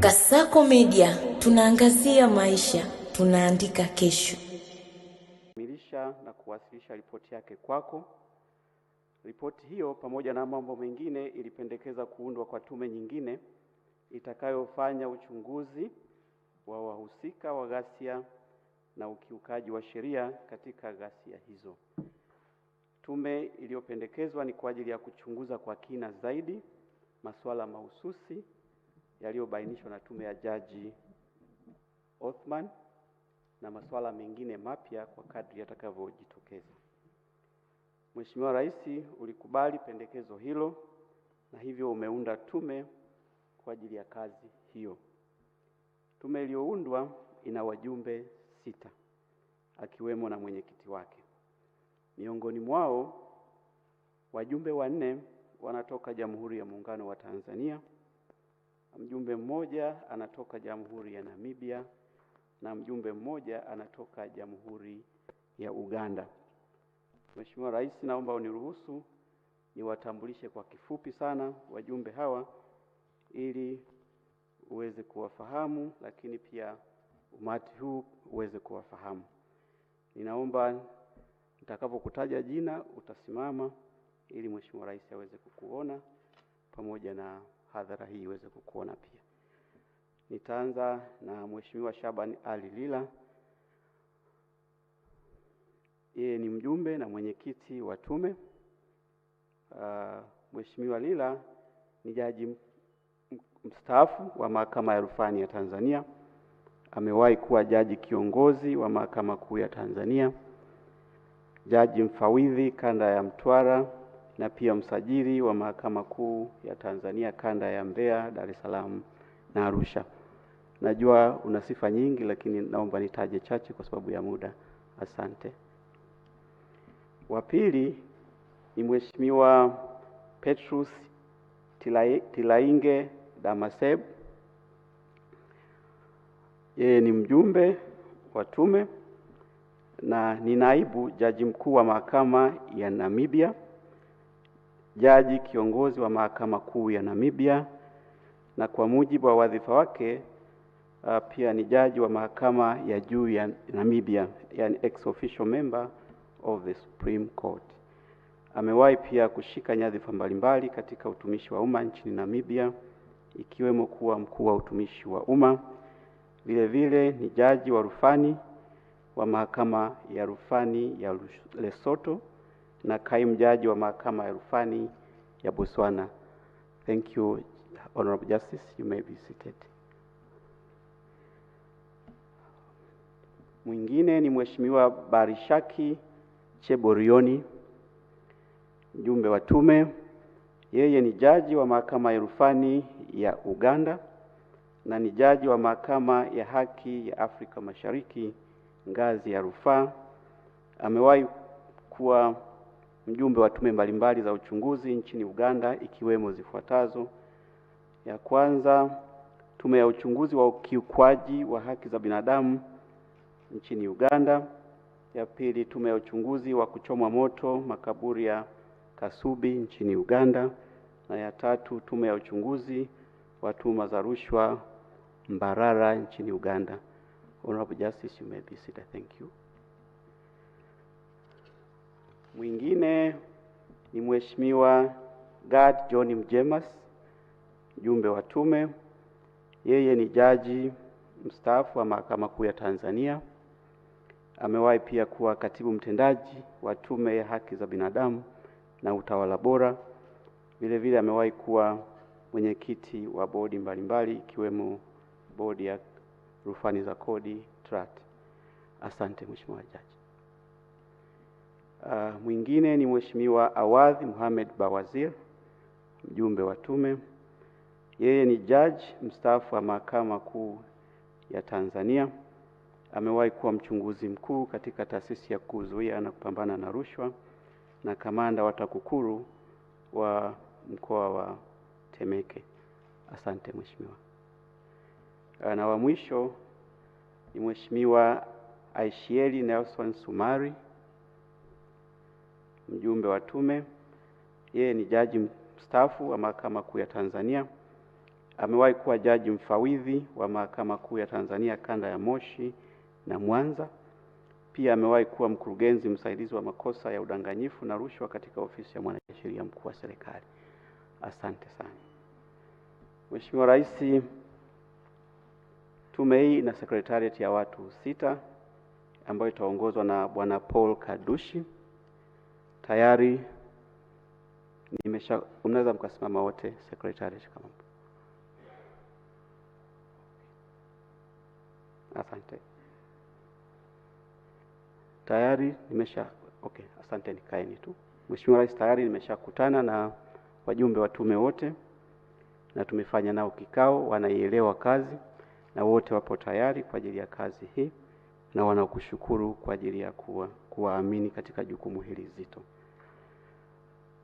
Kasako Media, tunaangazia maisha, tunaandika kesho. Milisha na kuwasilisha ripoti yake kwako. Ripoti hiyo pamoja na mambo mengine ilipendekeza kuundwa kwa tume nyingine itakayofanya uchunguzi wa wahusika wa ghasia na ukiukaji wa sheria katika ghasia hizo. Tume iliyopendekezwa ni kwa ajili ya kuchunguza kwa kina zaidi masuala mahususi yaliyobainishwa na tume ya Jaji Othman na masuala mengine mapya kwa kadri yatakavyojitokeza. Mheshimiwa Rais ulikubali pendekezo hilo na hivyo umeunda tume kwa ajili ya kazi hiyo. Tume iliyoundwa ina wajumbe 6 akiwemo na mwenyekiti wake. Miongoni mwao wajumbe 4 wanatoka Jamhuri ya Muungano wa Tanzania, mjumbe mmoja anatoka Jamhuri ya Namibia na mjumbe mmoja anatoka Jamhuri ya Uganda. Mheshimiwa Rais, naomba uniruhusu niwatambulishe kwa kifupi sana wajumbe hawa ili uweze kuwafahamu, lakini pia umati huu uweze kuwafahamu. Ninaomba nitakapokutaja jina utasimama ili Mheshimiwa Rais aweze kukuona pamoja na hadhara hii iweze kukuona pia. Nitaanza na Mheshimiwa Shaban Ali Lila. Yeye ni mjumbe na mwenyekiti wa tume. Mheshimiwa Lila ni jaji mstaafu wa Mahakama ya Rufani ya Tanzania. Amewahi kuwa jaji kiongozi wa Mahakama Kuu ya Tanzania, jaji mfawidhi kanda ya Mtwara na pia msajili wa Mahakama Kuu ya Tanzania kanda ya Mbeya, Dar es Salaam na Arusha. Najua una sifa nyingi lakini naomba nitaje chache kwa sababu ya muda. Asante. Wa pili ni Mheshimiwa Petrus Tilainge Damaseb. Yeye ni mjumbe wa tume na ni naibu jaji mkuu wa Mahakama ya Namibia, jaji kiongozi wa Mahakama Kuu ya Namibia, na kwa mujibu wa wadhifa wake pia ni jaji wa Mahakama ya Juu ya Namibia, yani ex officio member of the Supreme Court. Amewahi pia kushika nyadhifa mbalimbali katika utumishi wa umma nchini Namibia, ikiwemo kuwa mkuu wa utumishi wa umma. Vile vile ni jaji wa rufani wa Mahakama ya Rufani ya Lesotho na kaimu jaji wa Mahakama ya Rufani ya Botswana. Thank you, Honorable Justice. You may be seated. Mwingine ni Mheshimiwa Barishaki Cheborioni, mjumbe wa tume. Yeye ni jaji wa Mahakama ya Rufani ya Uganda na ni jaji wa Mahakama ya Haki ya Afrika Mashariki ngazi ya rufaa. Amewahi kuwa mjumbe wa tume mbalimbali za uchunguzi nchini Uganda ikiwemo zifuatazo. Ya kwanza, tume ya uchunguzi wa ukiukwaji wa haki za binadamu nchini Uganda. Ya pili, tume ya uchunguzi wa kuchomwa moto makaburi ya Kasubi nchini Uganda. Na ya tatu, tume ya uchunguzi wa tuhuma za rushwa Mbarara nchini Uganda. Honorable Justice, you may be seated. Thank you. Mwingine ni Mheshimiwa Gad John Mjemas, mjumbe wa tume. Yeye ni jaji mstaafu wa Mahakama Kuu ya Tanzania. Amewahi pia kuwa katibu mtendaji wa Tume ya Haki za Binadamu na Utawala Bora. Vile vile amewahi kuwa mwenyekiti wa bodi mbalimbali ikiwemo bodi ya rufani za kodi TRAT. Asante Mheshimiwa Jaji. Mwingine ni Mheshimiwa Awadhi Mohamed Bawazir, mjumbe wa tume. Yeye ni jaji mstaafu wa Mahakama Kuu ya Tanzania. Amewahi kuwa mchunguzi mkuu katika taasisi ya kuzuia na kupambana na rushwa na kamanda wa TAKUKURU wa mkoa wa Temeke. Asante Mheshimiwa. Na wa mwisho ni Mheshimiwa Aishieli Nelson Sumari, mjumbe wa tume. Yeye ni jaji mstaafu wa Mahakama Kuu ya Tanzania. Amewahi kuwa jaji mfawidhi wa Mahakama Kuu ya Tanzania kanda ya Moshi na Mwanza. Pia amewahi kuwa mkurugenzi msaidizi wa makosa ya udanganyifu na rushwa katika ofisi ya mwanasheria mkuu wa serikali. Asante sana. Mheshimiwa Rais, tume hii ina sekretariat ya watu 6 ambayo itaongozwa na Bwana Paul Kadushi. Tayari mnaweza mkasimama wote secretariat kama. Asante. Tayari asante, nikaeni tu. Mheshimiwa Rais, tayari nimeshakutana na wajumbe wa tume wote na tumefanya nao kikao, wanaielewa kazi na wote wapo tayari kwa ajili ya kazi hii na wanakushukuru kwa ajili ya kuwaamini katika jukumu hili zito.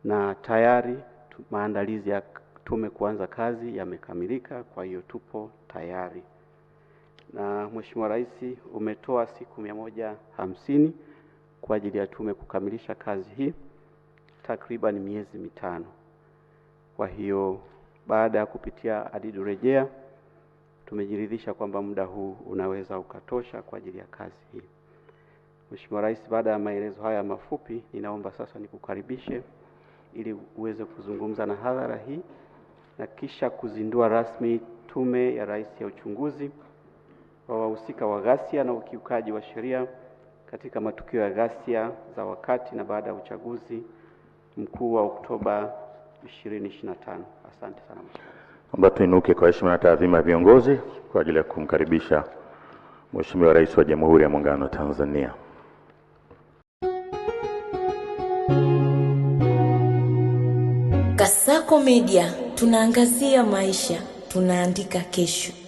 Na tayari maandalizi ya tume kuanza kazi yamekamilika, kwa hiyo tupo tayari. Na Mheshimiwa Rais, umetoa siku 150 kwa ajili ya tume kukamilisha kazi hii, takriban miezi 5. Kwa hiyo baada ya kupitia adidu rejea tumejiridhisha kwamba muda huu unaweza ukatosha kwa ajili ya kazi hii. Mheshimiwa Rais, baada ya maelezo haya mafupi, ninaomba sasa nikukaribishe ili uweze kuzungumza na hadhara hii na kisha kuzindua rasmi Tume ya Rais ya uchunguzi wa wahusika wa ghasia na ukiukaji wa sheria katika matukio ya ghasia za wakati na baada ya uchaguzi mkuu wa Oktoba 2025. Asante sana. Naomba tuinuke kwa heshima na taadhima ya viongozi kwa ajili ya kumkaribisha Mheshimiwa Rais wa Jamhuri ya Muungano wa Tanzania. Kasako Media, tunaangazia maisha, tunaandika kesho.